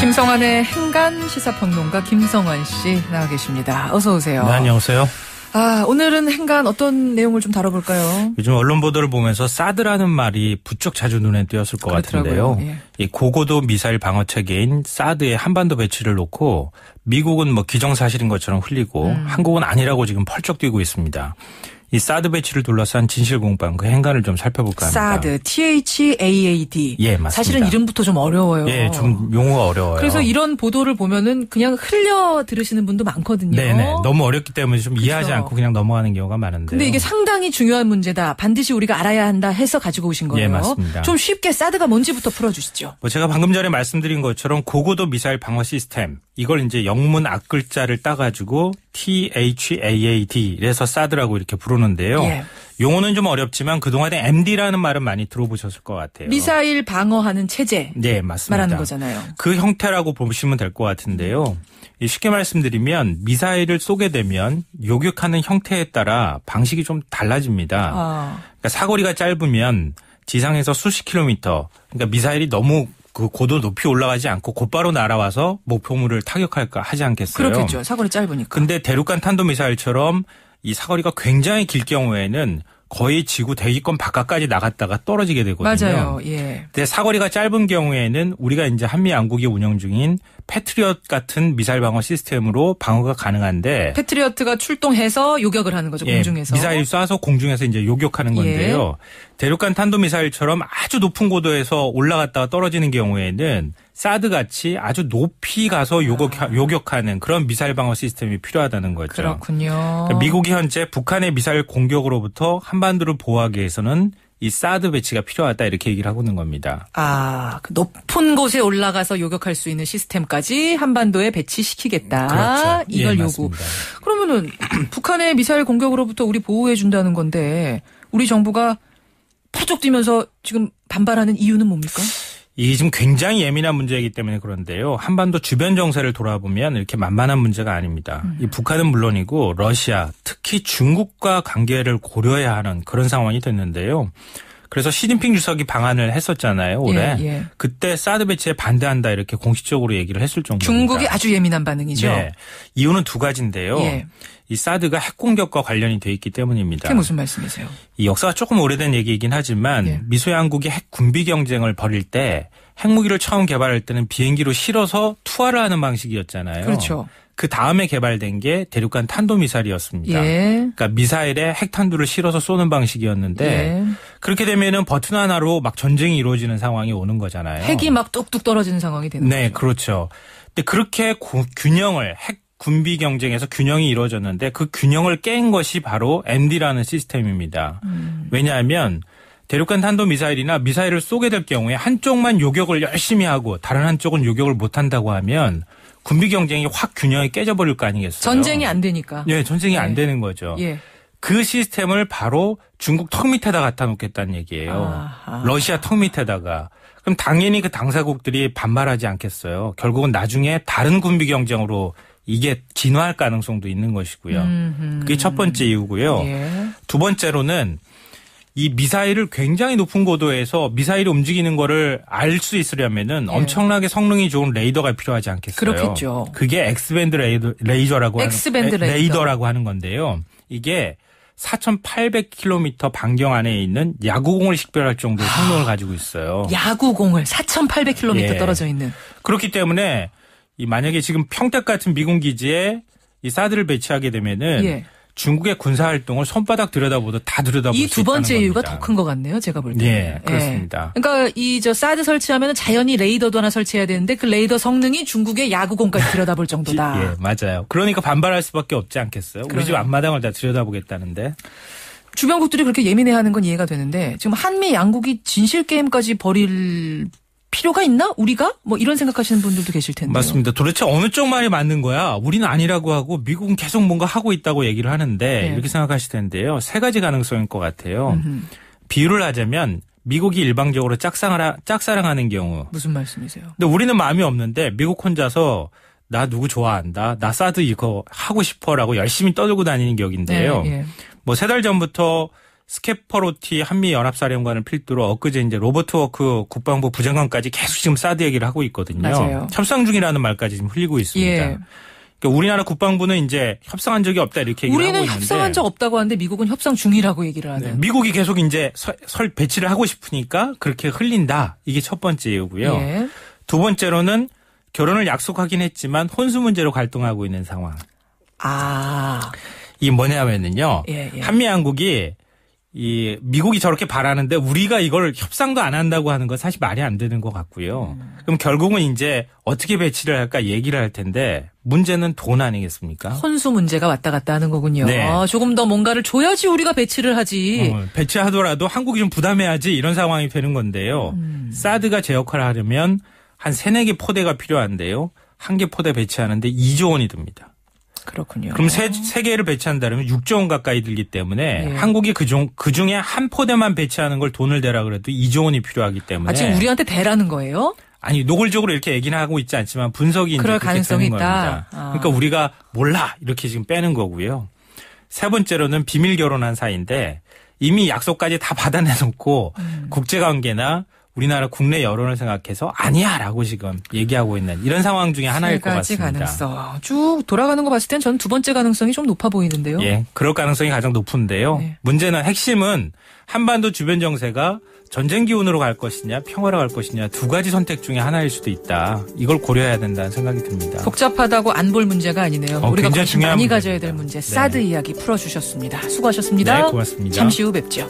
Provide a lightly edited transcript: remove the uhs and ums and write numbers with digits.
김성환의 행간 시사평론가 김성환 씨 나와 계십니다. 어서 오세요. 네, 안녕하세요. 오늘은 행간 어떤 내용을 좀 다뤄볼까요? 요즘 언론 보도를 보면서 사드라는 말이 부쩍 자주 눈에 띄었을 것 그렇더라고요. 같은데요. 예. 이 고고도 미사일 방어 체계인 사드의 한반도 배치를 놓고 미국은 뭐 기정사실인 것처럼 흘리고 한국은 아니라고 지금 펄쩍 뛰고 있습니다. 이 사드 배치를 둘러싼 진실공방 그 행간을 좀 살펴볼까 합니다. 사드, THAAD. 예, 맞습니다. 사실은 이름부터 좀 어려워요. 예, 좀 용어가 어려워요. 그래서 이런 보도를 보면은 그냥 흘려 들으시는 분도 많거든요. 네네. 너무 어렵기 때문에 좀 그렇죠. 이해하지 않고 그냥 넘어가는 경우가 많은데. 근데 이게 상당히 중요한 문제다. 반드시 우리가 알아야 한다 해서 가지고 오신 거예요. 예, 맞습니다. 좀 쉽게 사드가 뭔지부터 풀어주시죠. 뭐 제가 방금 전에 말씀드린 것처럼 고고도 미사일 방어 시스템 이걸 이제 영문 앞글자를 따가지고 THAAD 그래서 사드라고 이렇게 부르는데요. 예. 용어는 좀 어렵지만 그동안에 MD라는 말은 많이 들어보셨을 것 같아요. 미사일 방어하는 체제. 네, 맞습니다. 말하는 거잖아요. 그 형태라고 보시면 될 것 같은데요. 쉽게 말씀드리면 미사일을 쏘게 되면 요격하는 형태에 따라 방식이 좀 달라집니다. 그러니까 사거리가 짧으면 지상에서 수십 킬로미터, 그러니까 미사일이 너무 그 고도 높이 올라가지 않고 곧바로 날아와서 목표물을 타격할까 하지 않겠어요? 그렇겠죠. 사거리 짧으니까. 근데 대륙간 탄도미사일처럼 이 사거리가 굉장히 길 경우에는 거의 지구 대기권 바깥까지 나갔다가 떨어지게 되거든요. 맞아요. 예. 근데 사거리가 짧은 경우에는 우리가 이제 한미 양국이 운영 중인 패트리엇 같은 미사일 방어 시스템으로 방어가 가능한데 패트리어트가 출동해서 요격을 하는 거죠. 예, 공중에서. 미사일 쏴서 공중에서 이제 요격하는 건데요. 대륙간 탄도미사일처럼 아주 높은 고도에서 올라갔다가 떨어지는 경우에는 사드 같이 아주 높이 가서 요격하는 그런 미사일 방어 시스템이 필요하다는 거죠. 그렇군요. 미국이 현재 북한의 미사일 공격으로부터 한반도를 보호하기 위해서는 이 사드 배치가 필요하다 이렇게 얘기를 하고 있는 겁니다. 그 높은 곳에 올라가서 요격할 수 있는 시스템까지 한반도에 배치시키겠다. 그렇죠. 이걸 예, 요구. 맞습니다. 그러면은 북한의 미사일 공격으로부터 우리 보호해 준다는 건데 우리 정부가 펄쩍 뛰면서 지금 반발하는 이유는 뭡니까? 이게 지금 굉장히 예민한 문제이기 때문에 그런데요. 한반도 주변 정세를 돌아보면 이렇게 만만한 문제가 아닙니다. 이 북한은 물론이고 러시아, 특히 중국과 관계를 고려해야 하는 그런 상황이 됐는데요. 그래서 시진핑 주석이 방한을 했었잖아요. 올해. 예. 그때 사드 배치에 반대한다 이렇게 공식적으로 얘기를 했을 정도입니다. 중국이 아주 예민한 반응이죠. 네. 이유는 두 가지인데요. 예. 이 사드가 핵 공격과 관련이 돼 있기 때문입니다. 그게 무슨 말씀이세요? 이 역사가 조금 오래된 얘기이긴 하지만 예. 미소양국이 핵 군비 경쟁을 벌일 때 핵무기를 처음 개발할 때는 비행기로 실어서 투하를 하는 방식이었잖아요. 그렇죠. 그 다음에 개발된 게 대륙간 탄도미사일이었습니다. 예. 그러니까 미사일에 핵탄두를 실어서 쏘는 방식이었는데 예. 그렇게 되면은 버튼 하나로 막 전쟁이 이루어지는 상황이 오는 거잖아요. 핵이 막 뚝뚝 떨어지는 상황이 되는 거죠. 네, 그렇죠. 근데 그렇게 균형을 핵 군비 경쟁에서 균형이 이루어졌는데 그 균형을 깬 것이 바로 MD라는 시스템입니다. 왜냐하면 대륙간 탄도미사일이나 미사일을 쏘게 될 경우에 한쪽만 요격을 열심히 하고 다른 한쪽은 요격을 못한다고 하면 군비 경쟁이 확 균형이 깨져버릴 거 아니겠어요? 전쟁이 안 되니까. 네, 전쟁이 예. 안 되는 거죠. 예. 그 시스템을 바로 중국 턱 밑에다 갖다 놓겠다는 얘기예요. 아하. 러시아 턱 밑에다가. 그럼 당연히 그 당사국들이 반발하지 않겠어요. 결국은 나중에 다른 군비 경쟁으로 이게 진화할 가능성도 있는 것이고요. 그게 첫 번째 이유고요. 예. 두 번째로는 이 미사일을 굉장히 높은 고도에서 미사일이 움직이는 거를 알 수 있으려면은 예. 엄청나게 성능이 좋은 레이더가 필요하지 않겠어요? 그렇겠죠. 그게 X밴드 레이저라고 X밴드 하는 레이더. 레이더라고 하는 건데요. 이게 4,800km 반경 안에 있는 야구공을 식별할 정도의 성능을 가지고 있어요. 야구공을 4,800km 예. 떨어져 있는. 그렇기 때문에 이 만약에 지금 평택 같은 미군 기지에 이 사드를 배치하게 되면은 예. 중국의 군사 활동을 손바닥 들여다보듯 다 들여다볼 수 이 있다는 두 번째 이유가 겁니다. 더 큰 것 같네요. 제가 볼 때. 예, 그렇습니다. 그러니까 이 사드 설치하면 자연히 레이더도 하나 설치해야 되는데 그 레이더 성능이 중국의 야구공까지 들여다볼 정도다. 예, 맞아요. 그러니까 반발할 수밖에 없지 않겠어요? 우리 집 그러네요. 앞마당을 다 들여다보겠다는데. 주변국들이 그렇게 예민해하는 건 이해가 되는데 지금 한미 양국이 진실 게임까지 벌일 필요가 있나? 우리가? 뭐 이런 생각하시는 분들도 계실 텐데. 맞습니다. 도대체 어느 쪽 말이 맞는 거야? 우리는 아니라고 하고 미국은 계속 뭔가 하고 있다고 얘기를 하는데 네. 이렇게 생각하실 텐데요. 세 가지 가능성일 것 같아요. 비유를 하자면 미국이 일방적으로 짝사랑하는 경우. 무슨 말씀이세요? 근데 우리는 마음이 없는데 미국 혼자서 나 누구 좋아한다. 나 사드 이거 하고 싶어라고 열심히 떠들고 다니는 격인데요. 예. 뭐 3달 전부터 스케퍼로티 한미연합사령관을 필두로 엊그제 이제 로버트 워크 국방부 부장관까지 계속 지금 사드 얘기를 하고 있거든요. 맞아요. 협상 중이라는 말까지 지금 흘리고 있습니다. 예. 그러니까 우리나라 국방부는 이제 협상한 적이 없다 이렇게 얘기를 하고 있는데 우리는 협상한 적 없다고 하는데 미국은 협상 중이라고 얘기를 하는. 네, 미국이 계속 이제 설 배치를 하고 싶으니까 그렇게 흘린다. 이게 첫 번째이고요. 예. 두 번째로는 결혼을 약속하긴 했지만 혼수 문제로 갈등하고 있는 상황. 아. 이게 뭐냐면은요. 예, 예. 한미 양국이 이 미국이 저렇게 바라는데 우리가 이걸 협상도 안 한다고 하는 건 사실 말이 안 되는 것 같고요. 그럼 결국은 이제 어떻게 배치를 할까 얘기를 할 텐데 문제는 돈 아니겠습니까? 혼수 문제가 왔다 갔다 하는 거군요. 네. 조금 더 뭔가를 줘야지 우리가 배치를 하지. 배치하더라도 한국이 좀 부담해야지 이런 상황이 되는 건데요. 사드가 제 역할을 하려면 한 3-4개 포대가 필요한데요. 1개 포대 배치하는데 2조 원이 듭니다. 그렇군요. 그럼 3개를 배치한다면 6조 원 가까이 들기 때문에 예. 한국이 그중에 한 포대만 배치하는 걸 돈을 대라 그래도 2조 원이 필요하기 때문에. 지금 우리한테 대라는 거예요? 아니 노골적으로 이렇게 얘기는 하고 있지 않지만 분석이 그럴 이제 가능성이 되는 있다. 겁니다. 그러니까 우리가 몰라 이렇게 지금 빼는 거고요. 세 번째로는 비밀 결혼한 사이인데 이미 약속까지 다 받아내놓고 국제관계나 우리나라 국내 여론을 생각해서 아니야라고 지금 얘기하고 있는 이런 상황 중에 하나일 것 같습니다. 가능성. 쭉 돌아가는 거 봤을 땐 저는 두 번째 가능성이 좀 높아 보이는데요. 예, 그럴 가능성이 가장 높은데요. 네. 문제는 핵심은 한반도 주변 정세가 전쟁 기운으로 갈 것이냐 평화로 갈 것이냐 두 가지 선택 중에 하나일 수도 있다. 이걸 고려해야 된다는 생각이 듭니다. 복잡하다고 안 볼 문제가 아니네요. 우리가 굉장히 관심 많이 중요한 가져야 될 문제입니다. 문제. 네. 사드 이야기 풀어주셨습니다. 수고하셨습니다. 네, 고맙습니다. 잠시 후 뵙죠.